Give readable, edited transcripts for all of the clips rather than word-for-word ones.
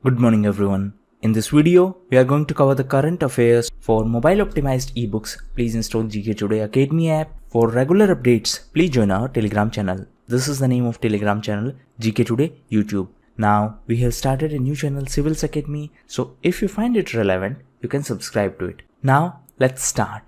Good morning everyone. In this video, we are going to cover the current affairs for mobile optimized ebooks. Please install GKToday Academy app. For regular updates, please join our Telegram channel. This is the name of Telegram channel, GKToday YouTube. Now, we have started a new channel, Civils Academy. So if you find it relevant, you can subscribe to it. Now, let's start.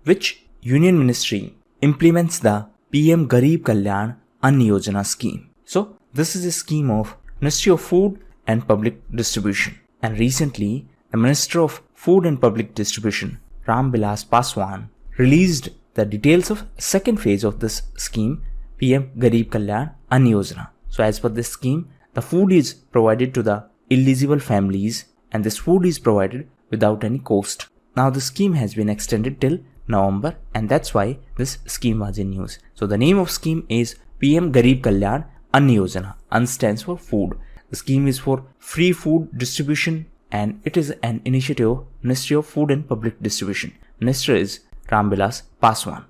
Which Union Ministry implements the PM Garib Kalyan Anna Yojana scheme? So, this is a scheme of Ministry of Food and Public Distribution. And recently, the Minister of Food and Public Distribution, Ramvilas Paswan, released the details of second phase of this scheme, PM Garib Kalyan Anna Yojana. So as per this scheme, the food is provided to the eligible families and this food is provided without any cost. Now the scheme has been extended till November and that's why this scheme was in news. So the name of scheme is PM Garib Kalyan Anna Yojana. Ann stands for food. The scheme is for free food distribution and it is an initiative of Ministry of Food and Public Distribution. Minister is Ramvilas Paswan.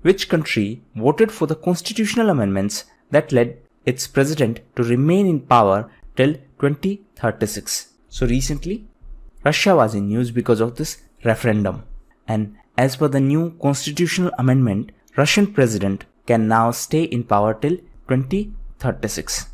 Which country voted for the constitutional amendments that led its president to remain in power till 2036? So recently, Russia was in news because of this referendum. And as per the new constitutional amendment, Russian president can now stay in power till 2036.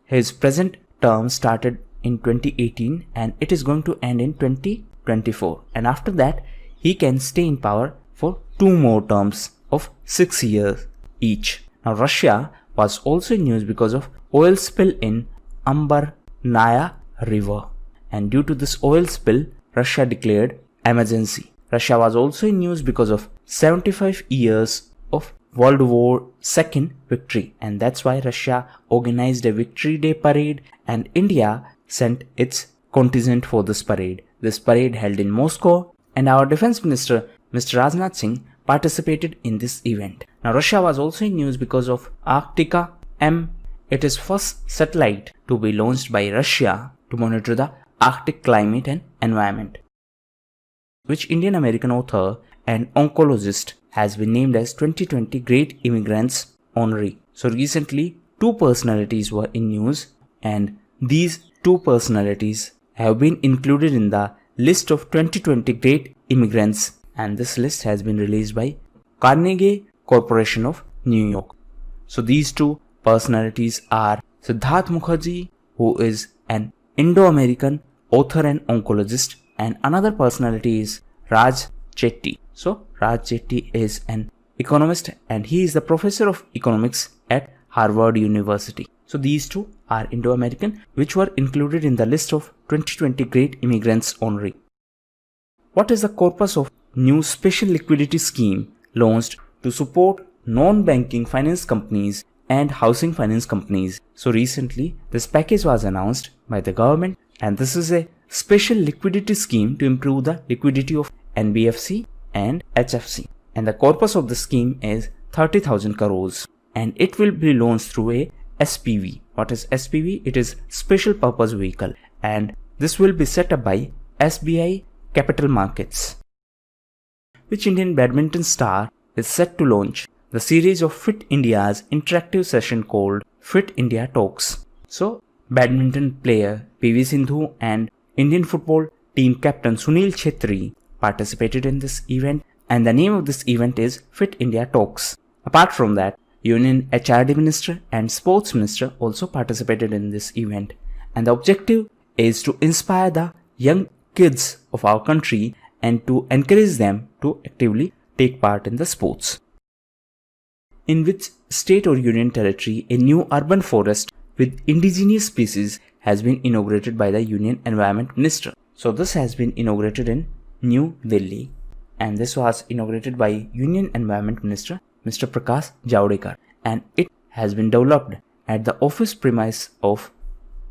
His present term started in 2018 and it is going to end in 2024. And after that, he can stay in power for 2 more terms of 6 years each. Now, Russia was also in news because of oil spill in Ambarnaya River. And due to this oil spill, Russia declared emergency. Russia was also in news because of 75 years of World War II victory, and that's why Russia organized a Victory Day parade and India sent its contingent for this parade. This parade held in Moscow and our defense minister Mr. Rajnath Singh participated in this event. Now Russia was also in news because of Arctica M. It is first satellite to be launched by Russia to monitor the Arctic climate and environment. Which Indian American author and oncologist has been named as 2020 Great Immigrants Honoree. So recently, 2 personalities were in news and these 2 personalities have been included in the list of 2020 Great Immigrants and this list has been released by Carnegie Corporation of New York. So these 2 personalities are Siddharth Mukherjee, who is an Indo-American author and oncologist, and another personality is Raj Chetty. So Raj Chetty is an economist and he is the professor of economics at Harvard University. So these 2 are Indo-American which were included in the list of 2020 Great Immigrants Honoree. What is the corpus of new Special Liquidity Scheme launched to support non-banking finance companies and housing finance companies? So recently this package was announced by the government and this is a Special Liquidity Scheme to improve the liquidity of NBFC and HFC. And the corpus of the scheme is 30,000 crores and it will be launched through a SPV. What is SPV? It is Special Purpose Vehicle and this will be set up by SBI Capital Markets. Which Indian badminton star is set to launch the series of Fit India's interactive session called Fit India Talks? So, badminton player PV Sindhu and Indian football team captain Sunil Chhetri participated in this event and the name of this event is Fit India Talks. Apart from that, Union HRD Minister and Sports Minister also participated in this event and the objective is to inspire the young kids of our country and to encourage them to actively take part in the sports. In which state or union territory a new urban forest with indigenous species has been inaugurated by the Union Environment Minister? So this has been inaugurated in New Delhi and this was inaugurated by Union Environment Minister Mr. Prakash Javadekar and it has been developed at the office premise of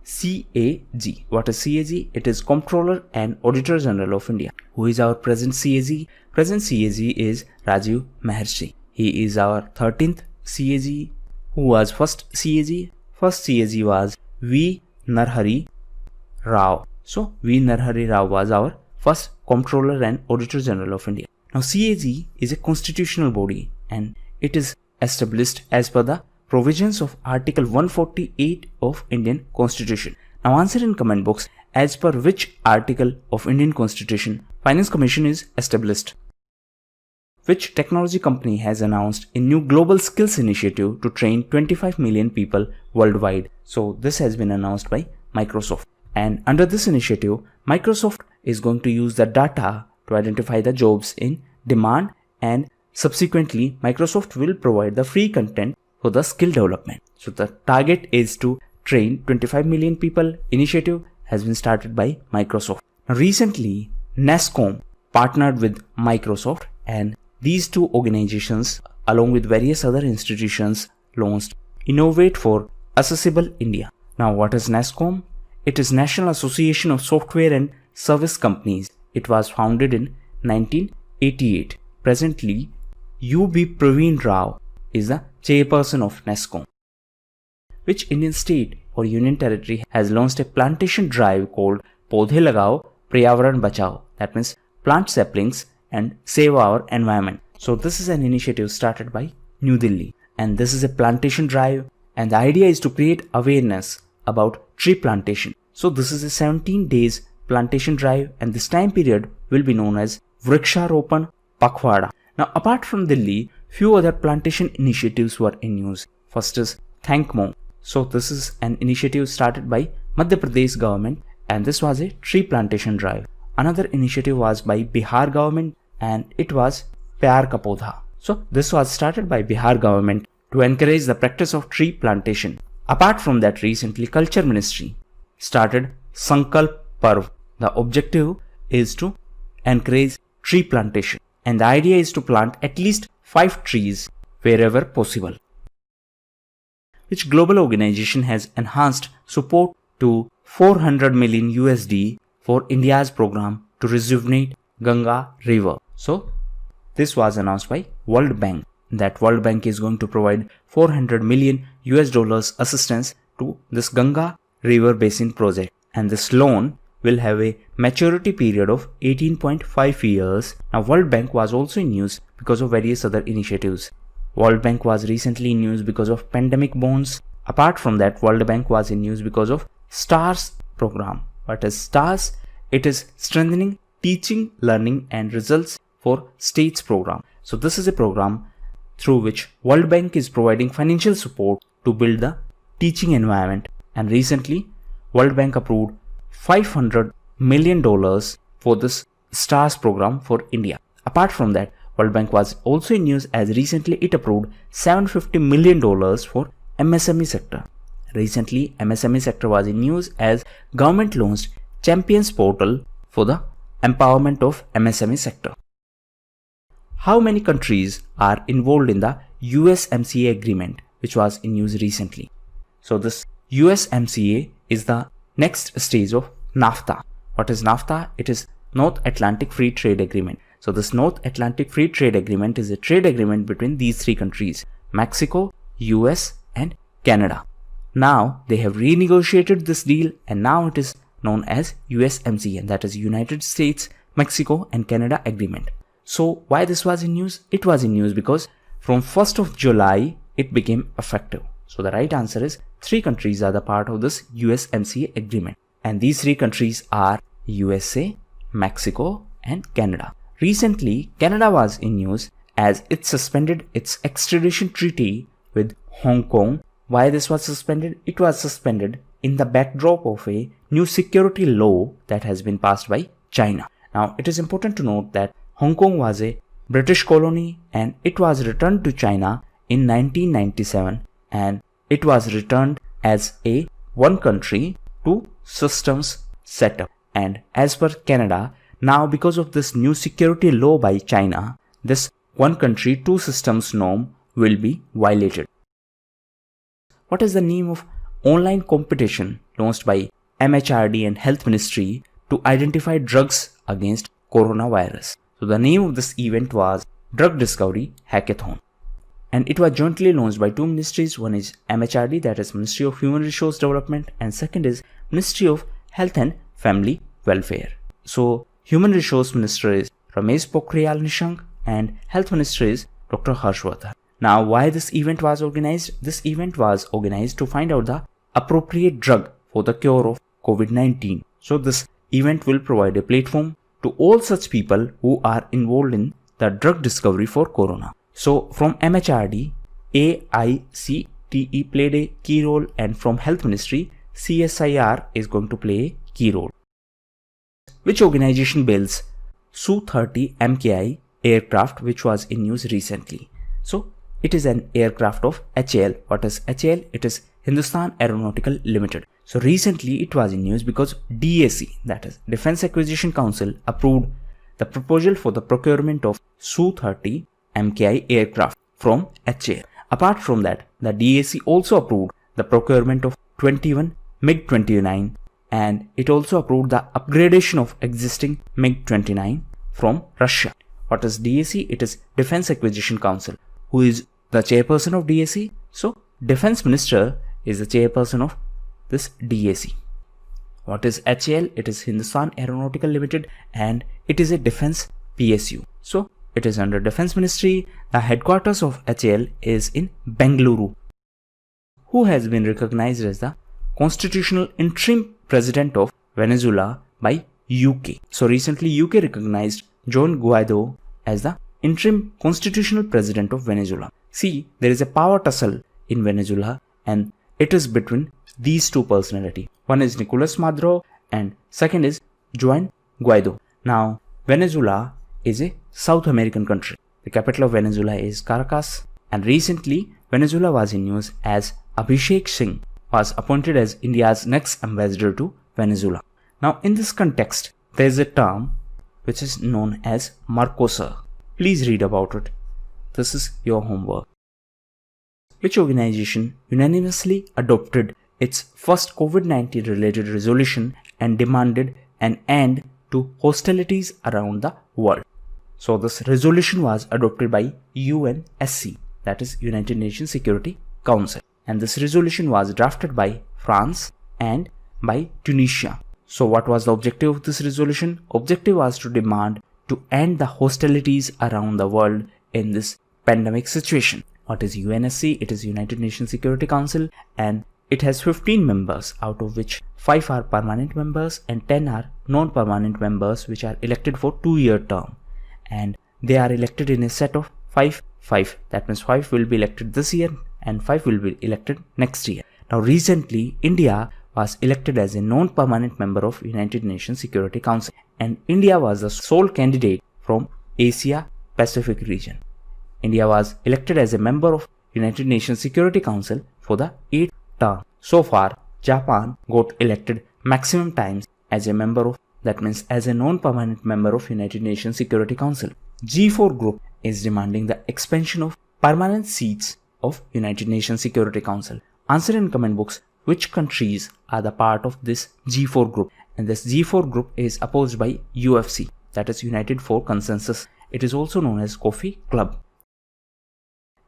CAG. What is CAG? It is Comptroller and Auditor General of India. Who is our present CAG? Present CAG is Rajiv Maharshi. He is our 13th CAG. Who was first CAG? First CAG was V. Narhari Rao. So V. Narhari Rao was our first Comptroller and Auditor General of India. Now CAG is a constitutional body and it is established as per the provisions of Article 148 of Indian Constitution. Now answer in comment box as per which article of Indian Constitution Finance Commission is established. Which technology company has announced a new global skills initiative to train 25 million people worldwide? So this has been announced by Microsoft. And under this initiative, Microsoft is going to use the data to identify the jobs in demand, and subsequently Microsoft will provide the free content for the skill development. So the target is to train 25 million people. Initiative has been started by Microsoft. Now recently, NASSCOM partnered with Microsoft, and these two organizations along with various other institutions launched Innovate for Accessible India. Now what is NASSCOM? It is National Association of Software and Service Companies. It was founded in 1988. Presently, U.B. Praveen Rao is the chairperson of NASSCOM. Which Indian state or union territory has launched a plantation drive called Paudhe Lagao, Paryavaran Bachao? That means plant saplings and save our environment. So this is an initiative started by New Delhi, and this is a plantation drive, and the idea is to create awareness about tree plantation. So this is a 17 days plantation drive, and this time period will be known as Vriksharopan Pakhwada. Now apart from Delhi, few other plantation initiatives were in news. First is Thank Mo. So this is an initiative started by Madhya Pradesh government, and this was a tree plantation drive. Another initiative was by Bihar government, and it was Pyar Ka Podha. So this was started by Bihar government to encourage the practice of tree plantation. Apart from that, recently Culture Ministry started Sankalp Parv. The objective is to encourage tree plantation, and the idea is to plant at least 5 trees wherever possible. Which global organization has enhanced support to 400 million USD for India's program to rejuvenate Ganga river? So this was announced by World Bank, that World Bank is going to provide 400 million US dollars assistance to this Ganga river basin project, and this loan will have a maturity period of 18.5 years. Now World Bank was also in news because of various other initiatives. World Bank was recently in news because of pandemic bonds. Apart from that, World Bank was in news because of STARS program. What is STARS? It is Strengthening Teaching, Learning and Results for States program. So this is a program through which World Bank is providing financial support to build the teaching environment, and recently World Bank approved $500 million for this STARS program for India. Apart from that, World Bank was also in news as recently it approved $750 million for MSME sector. Recently, MSME sector was in news as government launched Champions Portal for the empowerment of MSME sector. How many countries are involved in the USMCA agreement, which was in news recently? So this USMCA is the next stage of NAFTA. What is NAFTA? It is North Atlantic Free Trade Agreement. So this North Atlantic Free Trade Agreement is a trade agreement between these 3 countries, Mexico, US and Canada. Now they have renegotiated this deal, and now it is known as USMCA, and that is United States, Mexico and Canada Agreement. So why this was in news? It was in news because from 1st of July it became effective. So the right answer is 3 countries are the part of this USMCA agreement, and these 3 countries are USA, Mexico and Canada. Recently, Canada was in news as it suspended its extradition treaty with Hong Kong. Why this was suspended? It was suspended in the backdrop of a new security law that has been passed by China. Now, it is important to note that Hong Kong was a British colony and it was returned to China in 1997, and it was returned as a one country, two systems setup. And as per Canada, now because of this new security law by China, this one country, two systems norm will be violated. What is the name of online competition launched by MHRD and Health Ministry to identify drugs against coronavirus? So the name of this event was Drug Discovery Hackathon, and it was jointly launched by two ministries. One is MHRD, that is Ministry of Human Resource Development, and second is Ministry of Health and Family Welfare. So Human Resource Minister is Ramesh Pokhriyal Nishank and Health Minister is Dr. Harshvardhan. Now, why this event was organized? This event was organized to find out the appropriate drug for the cure of COVID-19. So this event will provide a platform to all such people who are involved in the drug discovery for corona. So from MHRD, AICTE played a key role, and from Health Ministry, CSIR is going to play a key role. Which organization builds Su-30 MKI aircraft, which was in news recently? So it is an aircraft of HAL. What is HAL? It is Hindustan Aeronautical Limited. So recently it was in news because DAC, that is Defense Acquisition Council, approved the proposal for the procurement of Su-30 MKI aircraft from HAL. Apart from that, the DAC also approved the procurement of 21 MiG-29, and it also approved the upgradation of existing MiG-29 from Russia. What is DAC? It is Defense Acquisition Council. Who is the chairperson of DAC? So Defense Minister is the chairperson of this DAC. What is HAL? It is Hindustan Aeronautical Limited, and it is a defense PSU. So it is under Defense Ministry. The headquarters of HAL is in Bengaluru. Who has been recognized as the constitutional interim president of Venezuela by UK? So recently UK recognized Juan Guaido as the interim constitutional president of Venezuela. See, there is a power tussle in Venezuela, and it is between these two personalities. One is Nicolas Maduro and second is Juan Guaido. Now, Venezuela is a South American country. The capital of Venezuela is Caracas, and recently Venezuela was in news as Abhishek Singh was appointed as India's next ambassador to Venezuela. Now, in this context, there is a term which is known as Mercosur. Please read about it. This is your homework. Which organization unanimously adopted its first COVID-19 related resolution and demanded an end to hostilities around the world? So this resolution was adopted by UNSC, that is United Nations Security Council, and this resolution was drafted by France and by Tunisia. So what was the objective of this resolution? Objective was to demand to end the hostilities around the world in this pandemic situation. What is UNSC? It is United Nations Security Council, and it has 15 members, out of which 5 are permanent members and 10 are non-permanent members, which are elected for 2-year term, and they are elected in a set of 5. That means 5 will be elected this year and 5 will be elected next year. Now recently India was elected as a non-permanent member of United Nations Security Council, and India was the sole candidate from Asia Pacific region. India was elected as a member of United Nations Security Council for the 8th term. So far, Japan got elected maximum times as a member of, that means as a non-permanent member of United Nations Security Council. G4 group is demanding the expansion of permanent seats of United Nations Security Council. Answer in comment box which countries are the part of this G4 group, and this G4 group is opposed by UFC, that is United for Consensus. It is also known as Coffee Club.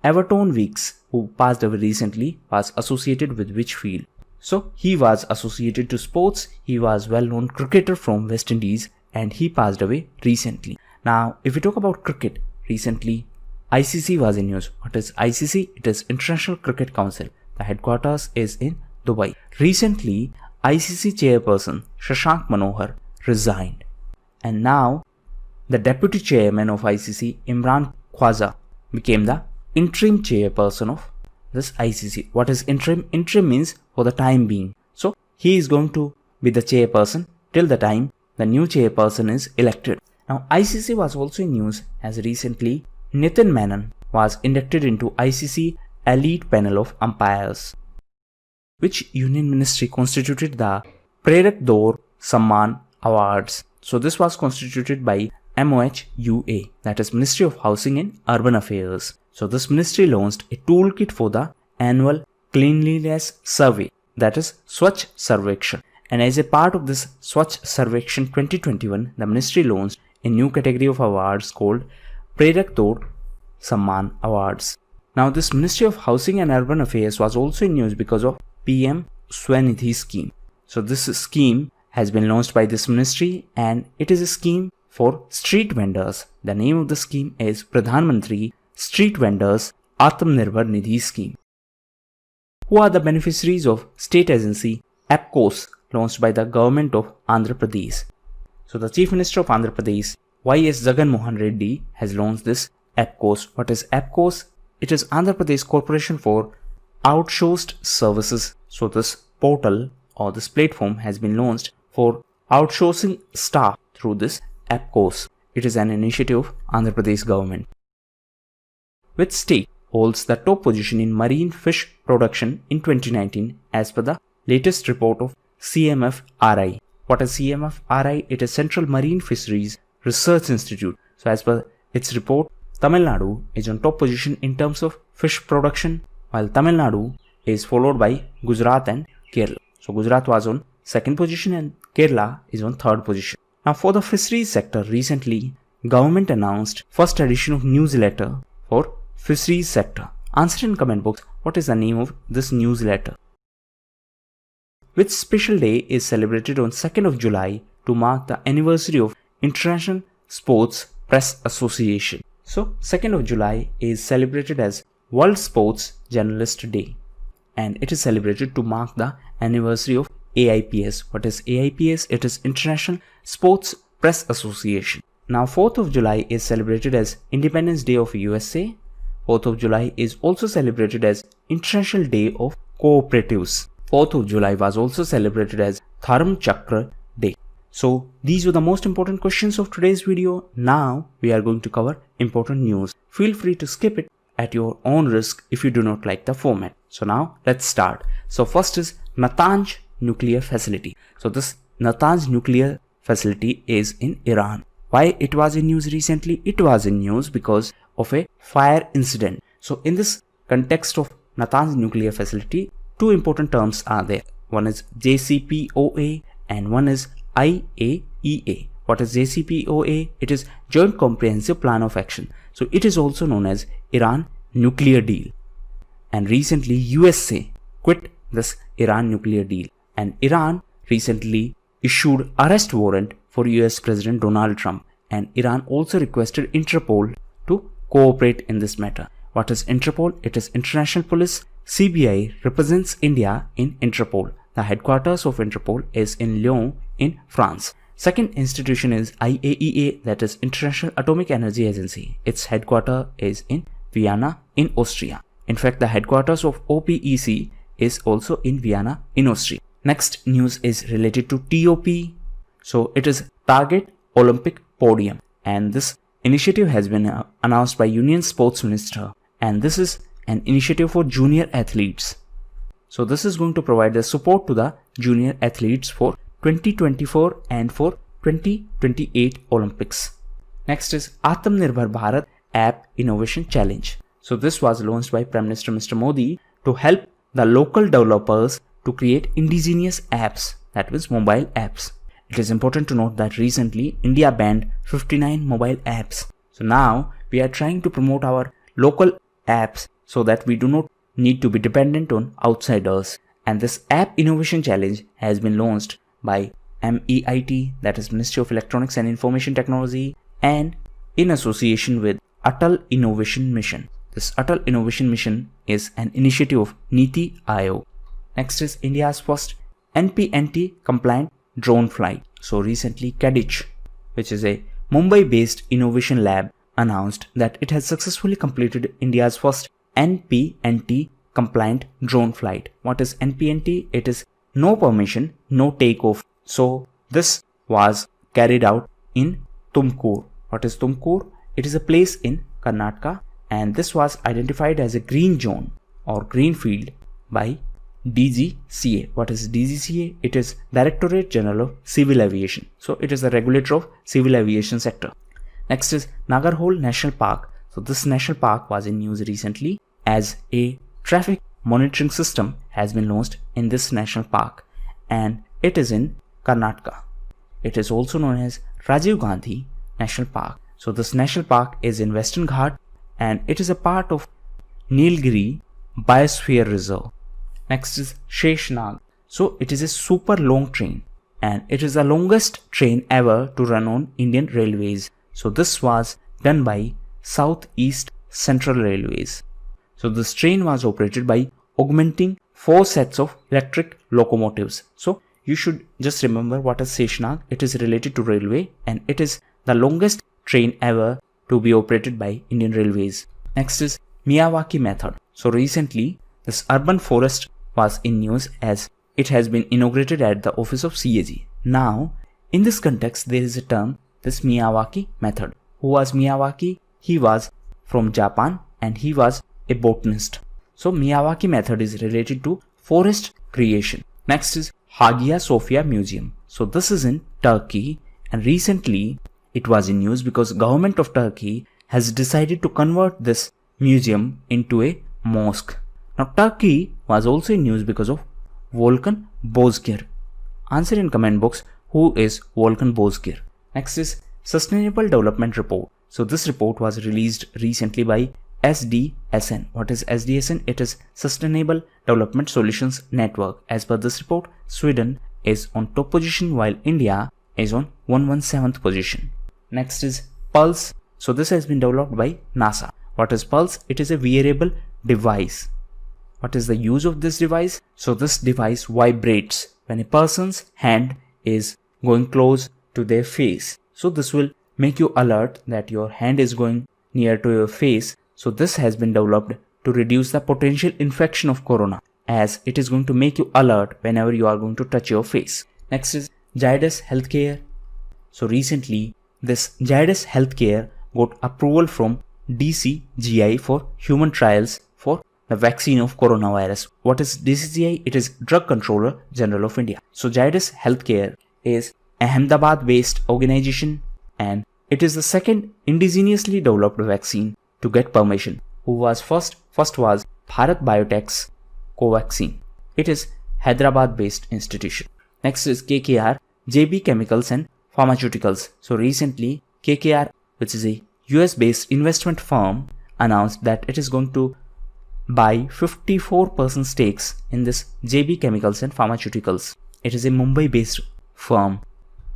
Everton Weekes, who passed away recently, was associated with which field? So he was associated to sports. He was well-known cricketer from West Indies, and he passed away recently. Now, if we talk about cricket, recently ICC was in news. What is ICC? It is International Cricket Council. The headquarters is in Dubai. Recently, ICC chairperson Shashank Manohar resigned, and now the deputy chairman of ICC, Imran Khwaja, became the interim chairperson of this ICC. What is interim? Interim means for the time being. So he is going to be the chairperson till the time the new chairperson is elected. Now ICC was also in news as recently Nitin Menon was inducted into ICC elite panel of umpires. Which union ministry constituted the Prerak Dauur Samman'awards? So this was constituted by MOHUA, that is Ministry of Housing and Urban Affairs. So this ministry launched a toolkit for the annual cleanliness survey, that is Swachh Sarvekshan. And as a part of this Swachh Sarvekshan 2021, the ministry launched a new category of awards called Prerak Dauur Samman'awards. Now this Ministry of Housing and Urban Affairs was also in news because of PM Swanidhi scheme. So this scheme has been launched by this ministry, and it is a scheme for street vendors. The name of the scheme is Pradhan Mantri Street Vendors Atmanirbhar Nidhi Scheme. Who are the beneficiaries of state agency APCO's launched by the government of Andhra Pradesh. So the Chief Minister of Andhra Pradesh, Y.S. Jagan Mohan Reddy, has launched this APCOS. What is APCOS? It is Andhra Pradesh Corporation for Outsourced Services. So this portal or this platform has been launched for outsourcing staff through this APCOS. It is an initiative of Andhra Pradesh government. Which state holds the top position in marine fish production in 2019 as per the latest report of CMFRI? What is CMFRI? It is Central Marine Fisheries Research Institute. So as per its report, Tamil Nadu is on top position in terms of fish production, while Tamil Nadu is followed by Gujarat and Kerala. So Gujarat was on second position and Kerala is on third position. Now for the fisheries sector, recently government announced first edition of newsletter for fisheries sector. Answer in comment box what is the name of this newsletter. Which special day is celebrated on 2nd of July to mark the anniversary of International Sports Press Association? So 2nd of July is celebrated as World Sports Journalist Day, and it is celebrated to mark the anniversary of AIPS. What is AIPS? It is International Sports Press Association. Now 4th of July is celebrated as Independence Day of USA. 4th of July is also celebrated as International Day of Cooperatives. 4th of July was also celebrated as Dharm Chakra Day. So these were the most important questions of today's video. Now we are going to cover important news. Feel free to skip it at your own risk if you do not like the format. So now let's start. So first is Natanz nuclear facility. So this Natanz nuclear facility is in Iran. Why it was in news recently? It was in news because of a fire incident. So in this context of Natanz nuclear facility, two important terms are there. One is JCPOA and one is IAEA. What is JCPOA? It is Joint Comprehensive Plan of Action. So it is also known as Iran nuclear deal. And recently USA quit this Iran nuclear deal, and Iran recently issued arrest warrant for US President Donald Trump, and Iran also requested Interpol to cooperate in this matter. What is Interpol? It is International Police. CBI represents India in Interpol. The headquarters of Interpol is in Lyon in France. Second institution is IAEA, that is International Atomic Energy Agency. Its headquarters is in Vienna in Austria. In fact, the headquarters of OPEC is also in Vienna in Austria. Next news is related to TOP. So it is Target Olympic Podium, and this initiative has been announced by Union Sports Minister, and this is an initiative for junior athletes. So this is going to provide the support to the junior athletes for 2024 and for 2028 Olympics. Next is Atmanirbhar Bharat App Innovation Challenge. So this was launched by Prime Minister Mr. Modi to help the local developers to create indigenous apps, that means mobile apps. It is important to note that recently India banned 59 mobile apps. So now we are trying to promote our local apps so that we do not need to be dependent on outsiders. And this App Innovation Challenge has been launched by MEIT, that is Ministry of Electronics and Information Technology, and in association with Atal Innovation Mission. This Atal Innovation Mission is an initiative of Niti Aayog. Next is India's first NPNT compliant drone flight. So recently Kadich, which is a Mumbai-based innovation lab, announced that it has successfully completed India's first NPNT compliant drone flight. What is NPNT? It is no permission, no takeoff. So this was carried out in Tumkur. What is Tumkur? It is a place in Karnataka, and this was identified as a green zone or green field by DGCA. What is DGCA? It is Directorate General of Civil Aviation. So it is the regulator of civil aviation sector. Next is Nagarhole National Park. So this national park was in news recently as a traffic monitoring system has been launched in this national park, and it is in Karnataka. It is also known as Rajiv Gandhi National Park. So this national park is in Western Ghat, and it is a part of Nilgiri Biosphere Reserve. Next is Sheshnag. So it is a super long train, and it is the longest train ever to run on Indian Railways. So this was done by Southeast Central Railways. So this train was operated by augmenting 4 sets of electric locomotives. So you should just remember what is Sheshnag. It is related to railway and it is the longest train ever to be operated by Indian Railways. Next is Miyawaki method. So recently this urban forest was in news as it has been inaugurated at the office of CAG. Now in this context there is a term, this Miyawaki method. Who was Miyawaki? He was from Japan and he was a botanist. So Miyawaki method is related to forest creation. Next is Hagia Sophia Museum. So this is in Turkey and recently it was in news because government of Turkey has decided to convert this museum into a mosque. Now Turkey was also in news because of Volkan Bozkır. Answer in comment box who is Volkan Bozkır. Next is Sustainable Development Report. So this report was released recently by SDSN. What is SDSN? It is Sustainable Development Solutions Network. As per this report, Sweden is on top position while India is on 117th position. Next is Pulse. So this has been developed by NASA. What is Pulse? It is a wearable device. What is the use of this device? So this device vibrates when a person's hand is going close to their face. So this will make you alert that your hand is going near to your face. So this has been developed to reduce the potential infection of corona, as it is going to make you alert whenever you are going to touch your face. Next is Zydus Healthcare. So recently this Zydus Healthcare got approval from DCGI for human trials for the vaccine of coronavirus. What is DCGI? It is Drug Controller General of India. So Zydus Healthcare is Ahmedabad based organization and it is the second indigenously developed vaccine to get permission. Who was first? First was Bharat Biotech's Covaxin. It is Hyderabad based institution. Next is KKR, JB Chemicals and Pharmaceuticals. So recently KKR, which is a US based investment firm, announced that it is going to buy 54% stakes in this JB Chemicals and Pharmaceuticals. It is a Mumbai based firm.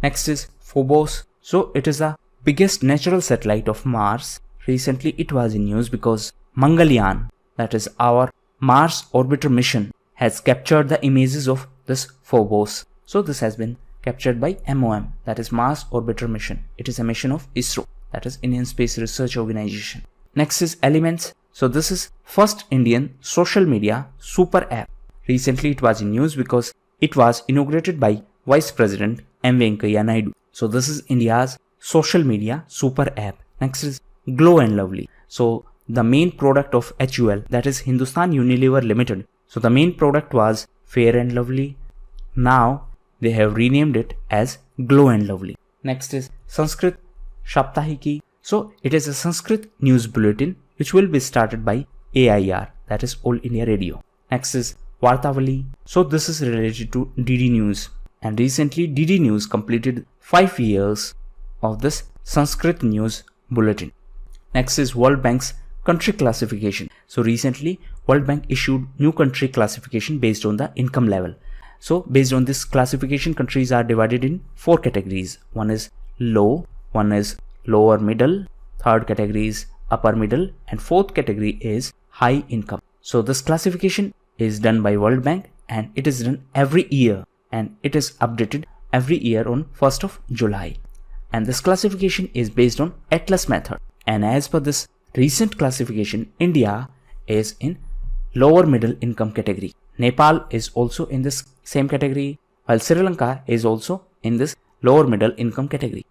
Next is Phobos. So it is the biggest natural satellite of Mars. Recently it was in news because Mangalyaan, that is our Mars orbiter mission, has captured the images of this Phobos. So this has been captured by MOM, that is Mars orbiter mission. It is a mission of ISRO, that is Indian Space Research Organization. Next is Elements. So this is first Indian social media super app. Recently it was in news because it was inaugurated by Vice President M. Venkaiah Naidu. So this is India's social media super app. Next is Glow and Lovely. So the main product of HUL, that is Hindustan Unilever Limited. So the main product was Fair and Lovely. Now they have renamed it as Glow and Lovely. Next is Sanskrit Saptahiki. So it is a Sanskrit news bulletin which will be started by AIR, that is All India Radio. Next is Vartavali. So this is related to DD News. And recently DD News completed 5 years of this Sanskrit news bulletin. Next is World Bank's country classification. So recently World Bank issued new country classification based on the income level. So based on this classification, countries are divided in 4 categories. One is low, one is lower middle, third category is upper middle, and fourth category is high income. So this classification is done by World Bank and it is done every year and it is updated every year on 1st of July. And this classification is based on Atlas method. And as per this recent classification, India is in lower middle income category. Nepal is also in this same category, while Sri Lanka is also in this lower middle income category.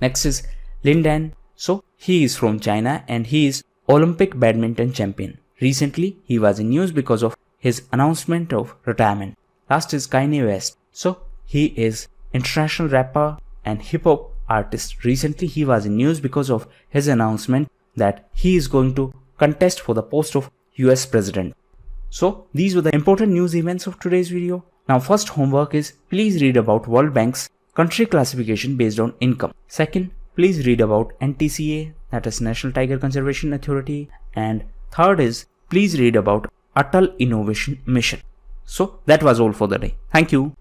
Next is Lin Dan. So he is from China and he is Olympic badminton champion. Recently he was in news because of his announcement of retirement. Last is Kanye West. So he is international rapper and hip hop artist. Recently he was in news because of his announcement that he is going to contest for the post of US president. So these were the important news events of today's video. Now first homework is please read about World Bank's country classification based on income. Second, please read about NTCA, that is National Tiger Conservation Authority. And third is please read about Atal Innovation Mission. So that was all for the day. Thank you.